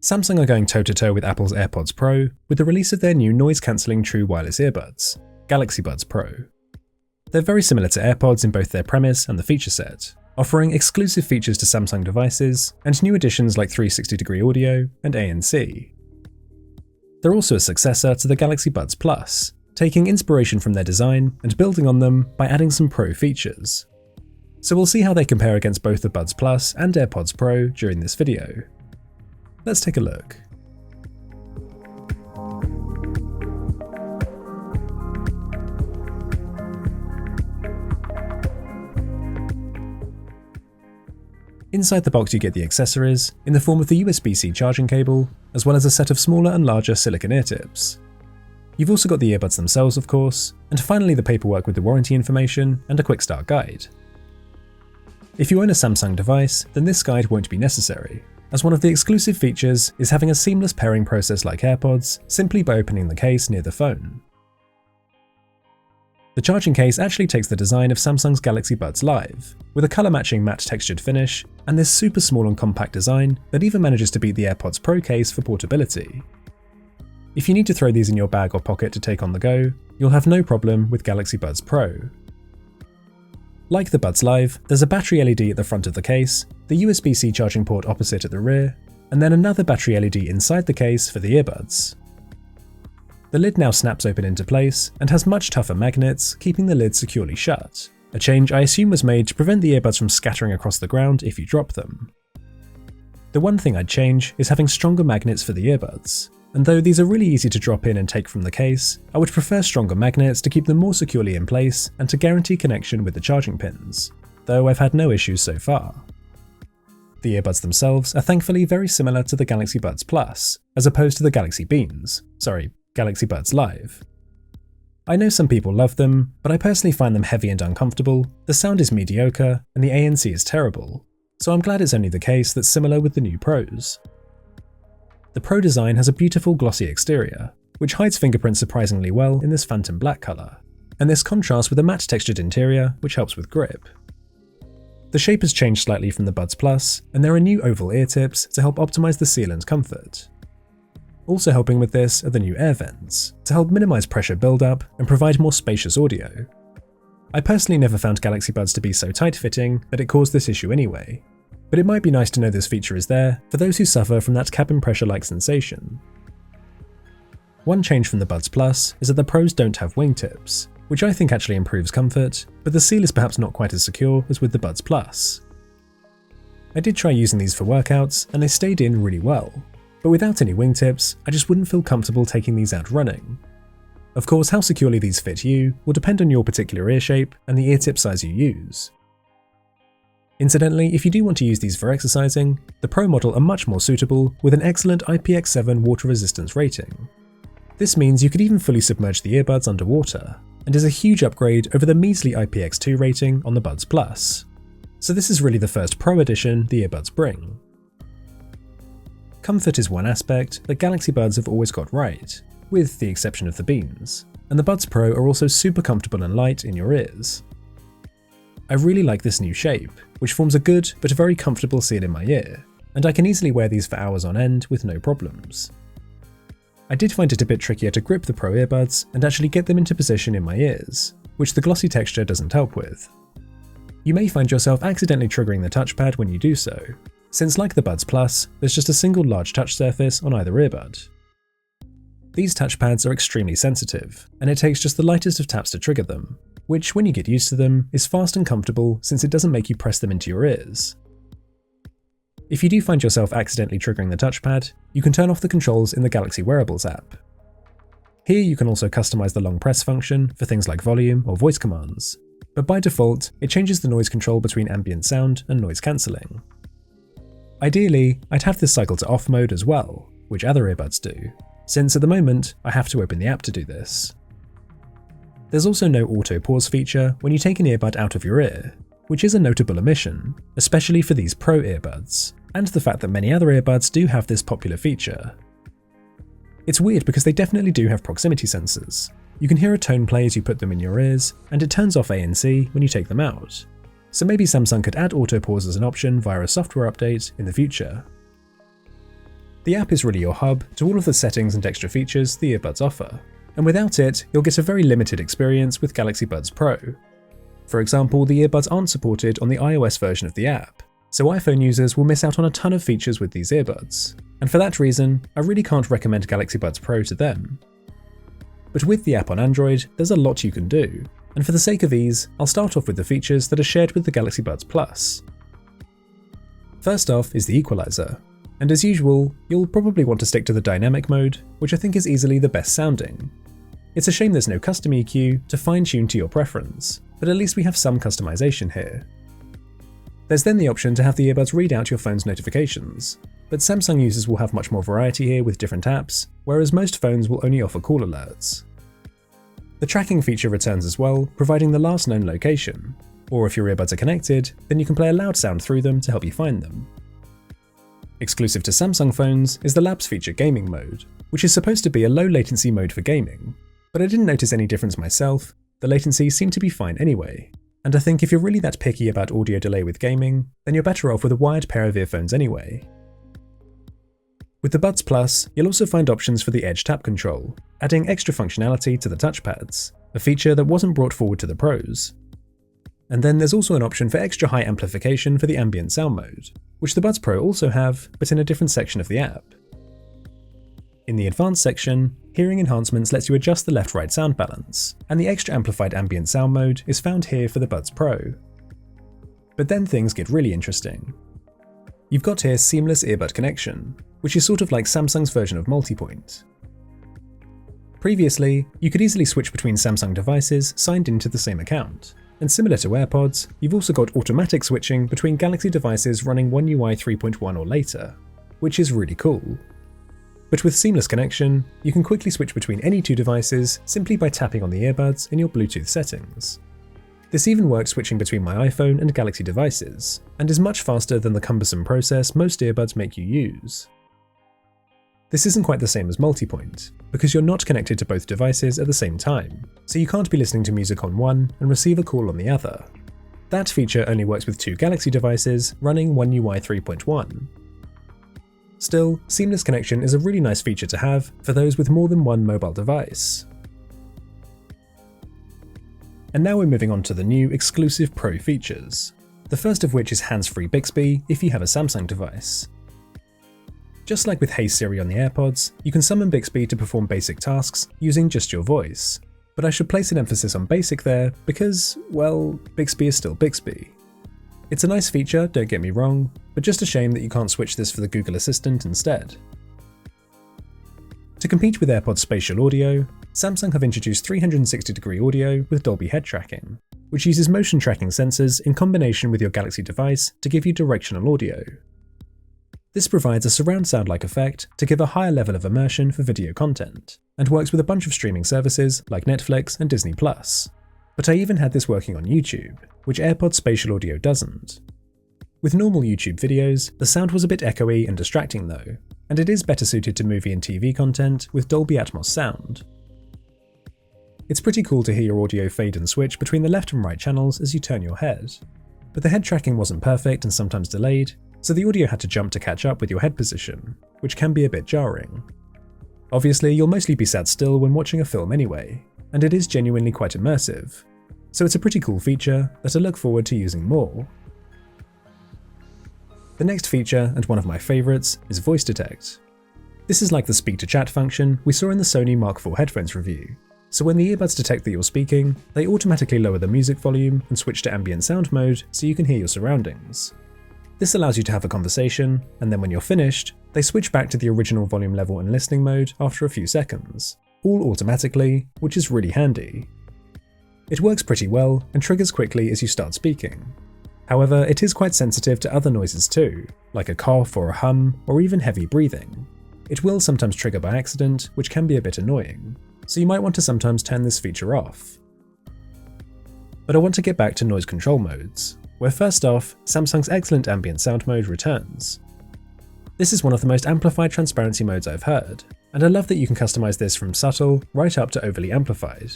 Samsung are going toe-to-toe with Apple's AirPods Pro with the release of their new noise-cancelling true wireless earbuds, Galaxy Buds Pro. They're very similar to AirPods in both their premise and the feature set, offering exclusive features to Samsung devices and new additions like 360-degree audio and ANC. They're also a successor to the Galaxy Buds Plus, taking inspiration from their design and building on them by adding some Pro features. So we'll see how they compare against both the Buds Plus and AirPods Pro during this video. Let's take a look. Inside the box you get the accessories in the form of the USB-C charging cable, as well as a set of smaller and larger silicone ear tips. You've also got the earbuds themselves, of course, and finally the paperwork with the warranty information and a quick start guide. If you own a Samsung device, then this guide won't be necessary, as one of the exclusive features is having a seamless pairing process like AirPods simply by opening the case near the phone. The charging case actually takes the design of Samsung's Galaxy Buds Live, with a colour-matching matte textured finish and this super small and compact design that even manages to beat the AirPods Pro case for portability. If you need to throw these in your bag or pocket to take on the go, you'll have no problem with Galaxy Buds Pro. Like the Buds Live, there's a battery LED at the front of the case, the USB-C charging port opposite at the rear, and then another battery LED inside the case for the earbuds. The lid now snaps open into place and has much tougher magnets, keeping the lid securely shut, a change I assume was made to prevent the earbuds from scattering across the ground if you drop them. The one thing I'd change is having stronger magnets for the earbuds, and though these are really easy to drop in and take from the case, I would prefer stronger magnets to keep them more securely in place and to guarantee connection with the charging pins, though I've had no issues so far. The earbuds themselves are thankfully very similar to the Galaxy Buds Plus, as opposed to the Galaxy Buds Live. I know some people love them, but I personally find them heavy and uncomfortable, the sound is mediocre, and the ANC is terrible, so I'm glad it's only the case that's similar with the new Pros. The Pro design has a beautiful glossy exterior, which hides fingerprints surprisingly well in this phantom black colour, and this contrasts with a matte textured interior which helps with grip. The shape has changed slightly from the Buds Plus, and there are new oval ear tips to help optimise the seal and comfort. Also helping with this are the new air vents, to help minimise pressure build-up and provide more spacious audio. I personally never found Galaxy Buds to be so tight-fitting that it caused this issue anyway, but it might be nice to know this feature is there for those who suffer from that cabin pressure-like sensation. One change from the Buds Plus is that the Pros don't have wingtips, which I think actually improves comfort, but the seal is perhaps not quite as secure as with the Buds Plus. I did try using these for workouts and they stayed in really well, but without any wingtips, I just wouldn't feel comfortable taking these out running. Of course, how securely these fit you will depend on your particular ear shape and the ear tip size you use. Incidentally, if you do want to use these for exercising, the Pro model are much more suitable with an excellent IPX7 water resistance rating. This means you could even fully submerge the earbuds underwater, and is a huge upgrade over the measly IPX2 rating on the Buds Plus. So this is really the first Pro edition the earbuds bring. Comfort is one aspect that Galaxy Buds have always got right, with the exception of the beans, and the Buds Pro are also super comfortable and light in your ears. I really like this new shape, which forms a good but very comfortable seal in my ear, and I can easily wear these for hours on end with no problems. I did find it a bit trickier to grip the Pro earbuds and actually get them into position in my ears, which the glossy texture doesn't help with. You may find yourself accidentally triggering the touchpad when you do so, since like the Buds Plus, there's just a single large touch surface on either earbud. These touchpads are extremely sensitive, and it takes just the lightest of taps to trigger them, which when you get used to them is fast and comfortable since it doesn't make you press them into your ears. If you do find yourself accidentally triggering the touchpad, you can turn off the controls in the Galaxy Wearables app. Here you can also customize the long press function for things like volume or voice commands, but by default it changes the noise control between ambient sound and noise cancelling. Ideally, I'd have this cycle to off mode as well, which other earbuds do, since at the moment I have to open the app to do this. There's also no auto pause feature when you take an earbud out of your ear, which is a notable omission, especially for these Pro earbuds, and the fact that many other earbuds do have this popular feature. It's weird because they definitely do have proximity sensors. You can hear a tone play as you put them in your ears, and it turns off ANC when you take them out. So maybe Samsung could add auto pause as an option via a software update in the future. The app is really your hub to all of the settings and extra features the earbuds offer, and without it, you'll get a very limited experience with Galaxy Buds Pro. For example, the earbuds aren't supported on the iOS version of the app, so iPhone users will miss out on a ton of features with these earbuds, and for that reason, I really can't recommend Galaxy Buds Pro to them. But with the app on Android, there's a lot you can do, and for the sake of ease, I'll start off with the features that are shared with the Galaxy Buds Plus. First off is the equalizer, and as usual, you'll probably want to stick to the dynamic mode, which I think is easily the best sounding. It's a shame there's no custom EQ to fine-tune to your preference, but at least we have some customization here. There's then the option to have the earbuds read out your phone's notifications, but Samsung users will have much more variety here with different apps, whereas most phones will only offer call alerts. The tracking feature returns as well, providing the last known location, or if your earbuds are connected, then you can play a loud sound through them to help you find them. Exclusive to Samsung phones is the Labs feature gaming mode, which is supposed to be a low latency mode for gaming, but I didn't notice any difference myself. The latency seemed to be fine anyway, and I think if you're really that picky about audio delay with gaming, then you're better off with a wired pair of earphones anyway. With the Buds Plus, you'll also find options for the Edge tap control, adding extra functionality to the touchpads, a feature that wasn't brought forward to the Pros. And then there's also an option for extra high amplification for the Ambient sound mode, which the Buds Pro also have, but in a different section of the app. In the Advanced section, hearing enhancements lets you adjust the left-right sound balance, and the extra amplified ambient sound mode is found here for the Buds Pro. But then things get really interesting. You've got here seamless earbud connection, which is sort of like Samsung's version of multipoint. Previously, you could easily switch between Samsung devices signed into the same account, and similar to AirPods, you've also got automatic switching between Galaxy devices running One UI 3.1 or later, which is really cool. But with seamless connection, you can quickly switch between any two devices simply by tapping on the earbuds in your Bluetooth settings. This even works switching between my iPhone and Galaxy devices, and is much faster than the cumbersome process most earbuds make you use. This isn't quite the same as multipoint, because you're not connected to both devices at the same time, so you can't be listening to music on one and receive a call on the other. That feature only works with two Galaxy devices running One UI 3.1. Still, seamless connection is a really nice feature to have for those with more than one mobile device. And now we're moving on to the new exclusive Pro features, the first of which is hands-free Bixby if you have a Samsung device. Just like with Hey Siri on the AirPods, you can summon Bixby to perform basic tasks using just your voice, but I should place an emphasis on basic there because, well, Bixby is still Bixby. It's a nice feature, don't get me wrong, but just a shame that you can't switch this for the Google Assistant instead. To compete with AirPods spatial audio, Samsung have introduced 360-degree audio with Dolby head tracking, which uses motion tracking sensors in combination with your Galaxy device to give you directional audio. This provides a surround sound-like effect to give a higher level of immersion for video content, and works with a bunch of streaming services like Netflix and Disney+. But I even had this working on YouTube, which AirPods spatial audio doesn't. With normal YouTube videos, the sound was a bit echoey and distracting though, and it is better suited to movie and TV content with Dolby Atmos sound. It's pretty cool to hear your audio fade and switch between the left and right channels as you turn your head, but the head tracking wasn't perfect and sometimes delayed, so the audio had to jump to catch up with your head position, which can be a bit jarring. Obviously, you'll mostly be sat still when watching a film anyway, and it is genuinely quite immersive, so it's a pretty cool feature that I look forward to using more. The next feature, and one of my favourites, is Voice Detect. This is like the speak to chat function we saw in the Sony Mark IV headphones review, so when the earbuds detect that you're speaking, they automatically lower the music volume and switch to ambient sound mode so you can hear your surroundings. This allows you to have a conversation, and then when you're finished, they switch back to the original volume level and listening mode after a few seconds, all automatically, which is really handy. It works pretty well and triggers quickly as you start speaking. However, it is quite sensitive to other noises too, like a cough or a hum, or even heavy breathing. It will sometimes trigger by accident, which can be a bit annoying, so you might want to sometimes turn this feature off. But I want to get back to noise control modes, where first off, Samsung's excellent ambient sound mode returns. This is one of the most amplified transparency modes I've heard, and I love that you can customize this from subtle right up to overly amplified.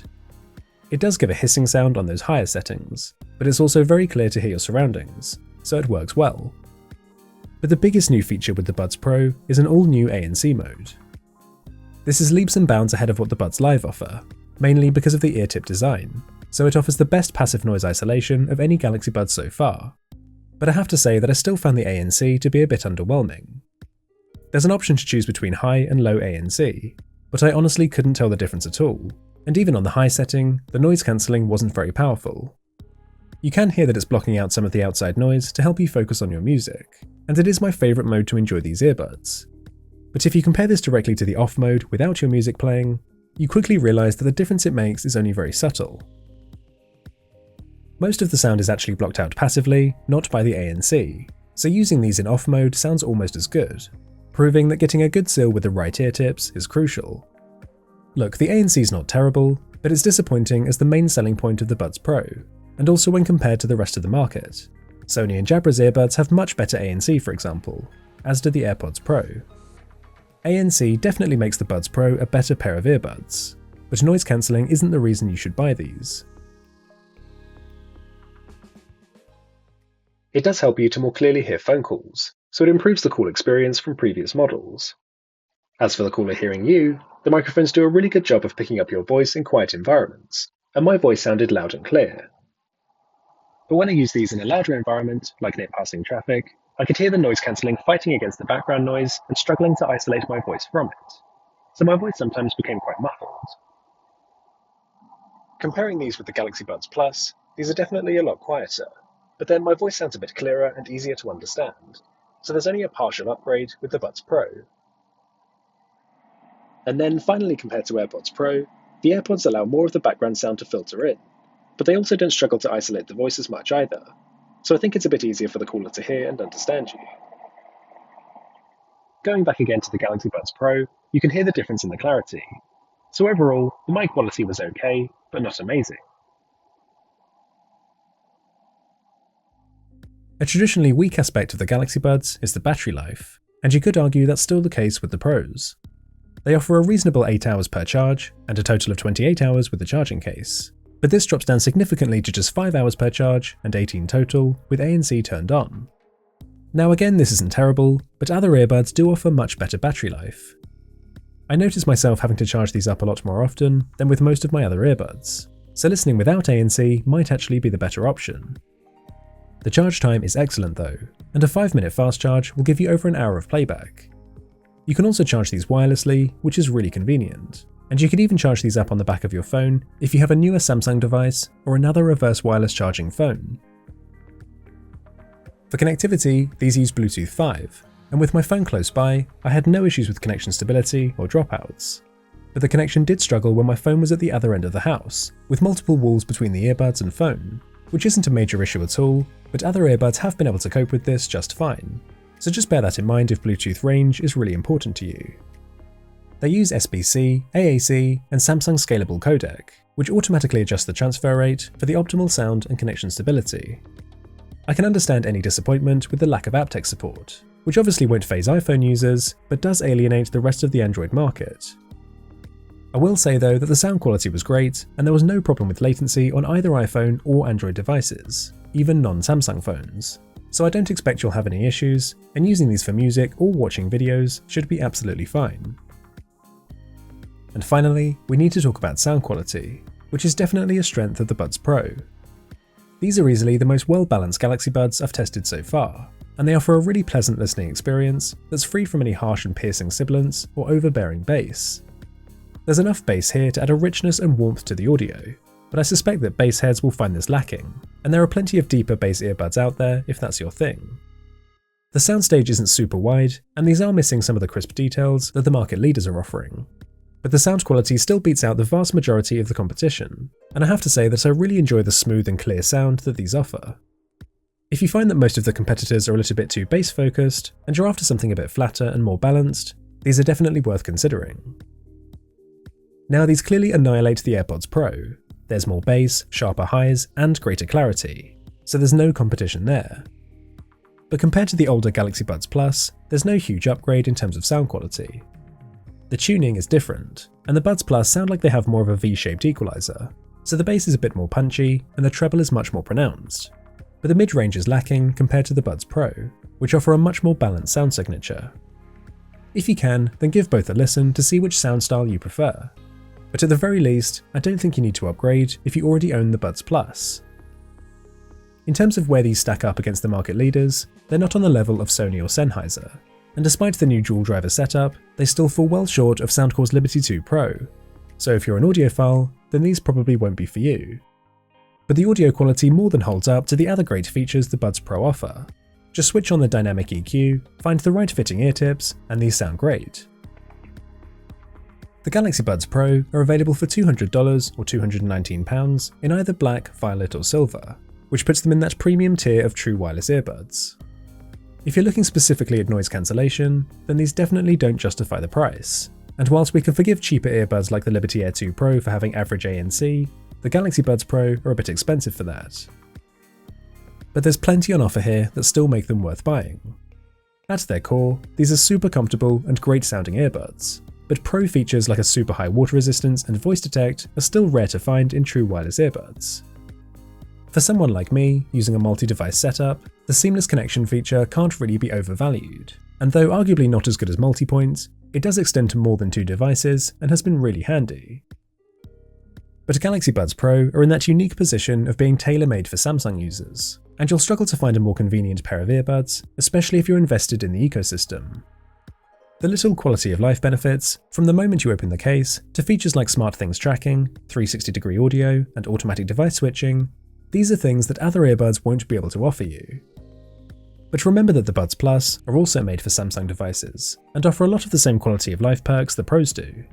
It does give a hissing sound on those higher settings, but it's also very clear to hear your surroundings, so it works well. But the biggest new feature with the Buds Pro is an all-new ANC mode. This is leaps and bounds ahead of what the Buds Live offer, mainly because of the ear tip design, so it offers the best passive noise isolation of any Galaxy Buds so far. But I have to say that I still found the ANC to be a bit underwhelming. There's an option to choose between high and low ANC, but I honestly couldn't tell the difference at all, and even on the high setting, the noise cancelling wasn't very powerful. You can hear that it's blocking out some of the outside noise to help you focus on your music, and it is my favourite mode to enjoy these earbuds. But if you compare this directly to the off mode without your music playing, you quickly realise that the difference it makes is only very subtle. Most of the sound is actually blocked out passively, not by the ANC, so using these in off mode sounds almost as good, proving that getting a good seal with the right ear tips is crucial. Look, the ANC is not terrible, but it's disappointing as the main selling point of the Buds Pro, and also when compared to the rest of the market. Sony and Jabra's earbuds have much better ANC, for example, as do the AirPods Pro. ANC definitely makes the Buds Pro a better pair of earbuds, but noise cancelling isn't the reason you should buy these. It does help you to more clearly hear phone calls, so it improves the call experience from previous models. As for the caller hearing you, the microphones do a really good job of picking up your voice in quiet environments, and my voice sounded loud and clear. But when I use these in a louder environment, like near passing traffic, I could hear the noise cancelling fighting against the background noise and struggling to isolate my voice from it, so my voice sometimes became quite muffled. Comparing these with the Galaxy Buds Plus, these are definitely a lot quieter, but then my voice sounds a bit clearer and easier to understand, so there's only a partial upgrade with the Buds Pro. And then finally, compared to AirPods Pro, the AirPods allow more of the background sound to filter in, but they also don't struggle to isolate the voice as much either, so I think it's a bit easier for the caller to hear and understand you. Going back again to the Galaxy Buds Pro, you can hear the difference in the clarity, so overall, the mic quality was okay, but not amazing. A traditionally weak aspect of the Galaxy Buds is the battery life, and you could argue that's still the case with the Pros. They offer a reasonable 8 hours per charge, and a total of 28 hours with the charging case, but this drops down significantly to just 5 hours per charge and 18 total with ANC turned on. Now again, this isn't terrible, but other earbuds do offer much better battery life. I notice myself having to charge these up a lot more often than with most of my other earbuds, so listening without ANC might actually be the better option. The charge time is excellent though, and a 5-minute fast charge will give you over an hour of playback. You can also charge these wirelessly, which is really convenient, and you can even charge these up on the back of your phone if you have a newer Samsung device or another reverse wireless charging phone. For connectivity, these use Bluetooth 5, and with my phone close by, I had no issues with connection stability or dropouts. But the connection did struggle when my phone was at the other end of the house, with multiple walls between the earbuds and phone, which isn't a major issue at all, but other earbuds have been able to cope with this just fine. So just bear that in mind if Bluetooth range is really important to you. They use SBC, AAC, and Samsung Scalable Codec, which automatically adjusts the transfer rate for the optimal sound and connection stability. I can understand any disappointment with the lack of aptX support, which obviously won't faze iPhone users, but does alienate the rest of the Android market. I will say though that the sound quality was great, and there was no problem with latency on either iPhone or Android devices, even non-Samsung phones. So I don't expect you'll have any issues, and using these for music or watching videos should be absolutely fine. And finally, we need to talk about sound quality, which is definitely a strength of the Buds Pro. These are easily the most well-balanced Galaxy Buds I've tested so far, and they offer a really pleasant listening experience that's free from any harsh and piercing sibilants or overbearing bass. There's enough bass here to add a richness and warmth to the audio, but I suspect that bass heads will find this lacking, and there are plenty of deeper bass earbuds out there if that's your thing. The soundstage isn't super wide, and these are missing some of the crisp details that the market leaders are offering. But the sound quality still beats out the vast majority of the competition, and I have to say that I really enjoy the smooth and clear sound that these offer. If you find that most of the competitors are a little bit too bass focused, and you're after something a bit flatter and more balanced, these are definitely worth considering. Now these clearly annihilate the AirPods Pro. There's more bass, sharper highs, and greater clarity, so there's no competition there. But compared to the older Galaxy Buds Plus, there's no huge upgrade in terms of sound quality. The tuning is different, and the Buds Plus sound like they have more of a V-shaped equalizer, so the bass is a bit more punchy and the treble is much more pronounced. But the mid-range is lacking compared to the Buds Pro. which offer a much more balanced sound signature. If you can, then give both a listen to see which sound style you prefer. But at the very least, I don't think you need to upgrade if you already own the Buds Plus. In terms of where these stack up against the market leaders, they're not on the level of Sony or Sennheiser, and despite the new dual driver setup, they still fall well short of Soundcore's Liberty 2 Pro, so if you're an audiophile, then these probably won't be for you. But the audio quality more than holds up to the other great features the Buds Pro offer. Just switch on the dynamic EQ, find the right fitting ear tips, and these sound great. The Galaxy Buds Pro are available for $200 or £219 in either black, violet or silver, which puts them in that premium tier of true wireless earbuds. If you're looking specifically at noise cancellation, then these definitely don't justify the price, and whilst we can forgive cheaper earbuds like the Liberty Air 2 Pro for having average ANC, the Galaxy Buds Pro are a bit expensive for that. But there's plenty on offer here that still make them worth buying. At their core, these are super comfortable and great sounding earbuds, but pro features like a super high water resistance and voice detect are still rare to find in true wireless earbuds. For someone like me, using a multi-device setup, the seamless connection feature can't really be overvalued, and though arguably not as good as multi-point, it does extend to more than 2 devices and has been really handy. But Galaxy Buds Pro are in that unique position of being tailor-made for Samsung users, and you'll struggle to find a more convenient pair of earbuds, especially if you're invested in the ecosystem. The little quality of life benefits, from the moment you open the case, to features like SmartThings tracking, 360-degree audio, and automatic device switching, these are things that other earbuds won't be able to offer you. But remember that the Buds Plus are also made for Samsung devices, and offer a lot of the same quality of life perks the Pros do.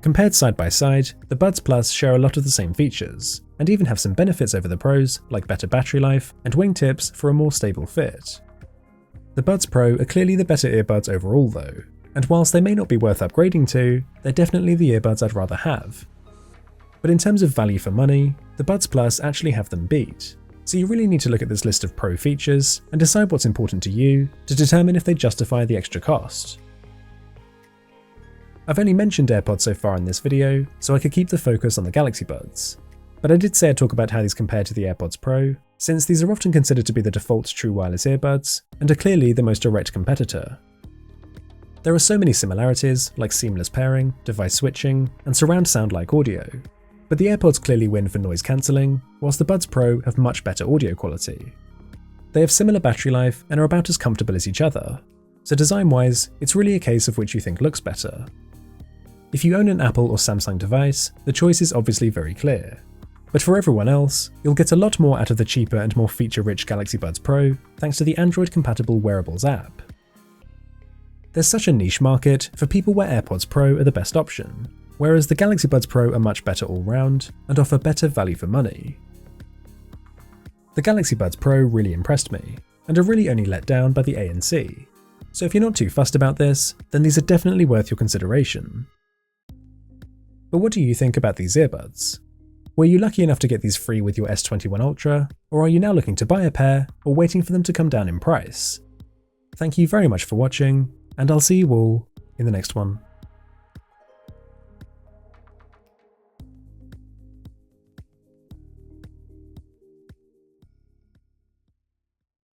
Compared side by side, the Buds Plus share a lot of the same features, and even have some benefits over the Pros like better battery life and wingtips for a more stable fit. The Buds Pro are clearly the better earbuds overall though, and whilst they may not be worth upgrading to, they're definitely the earbuds I'd rather have. But in terms of value for money, the Buds Plus actually have them beat, so you really need to look at this list of Pro features and decide what's important to you to determine if they justify the extra cost. I've only mentioned AirPods so far in this video, so I could keep the focus on the Galaxy Buds, but I did say I'd talk about how these compare to the AirPods Pro, since these are often considered to be the default true wireless earbuds, and are clearly the most direct competitor. There are so many similarities, like seamless pairing, device switching, and surround sound-like audio, but the AirPods clearly win for noise cancelling, whilst the Buds Pro have much better audio quality. They have similar battery life and are about as comfortable as each other, so design-wise, it's really a case of which you think looks better. If you own an Apple or Samsung device, the choice is obviously very clear. But for everyone else, you'll get a lot more out of the cheaper and more feature-rich Galaxy Buds Pro thanks to the Android-compatible Wearables app. There's such a niche market for people where AirPods Pro are the best option, whereas the Galaxy Buds Pro are much better all-round and offer better value for money. The Galaxy Buds Pro really impressed me, and are really only let down by the ANC, so if you're not too fussed about this, then these are definitely worth your consideration. But what do you think about these earbuds? Were you lucky enough to get these free with your S21 Ultra, or are you now looking to buy a pair, or waiting for them to come down in price? Thank you very much for watching, and I'll see you all in the next one.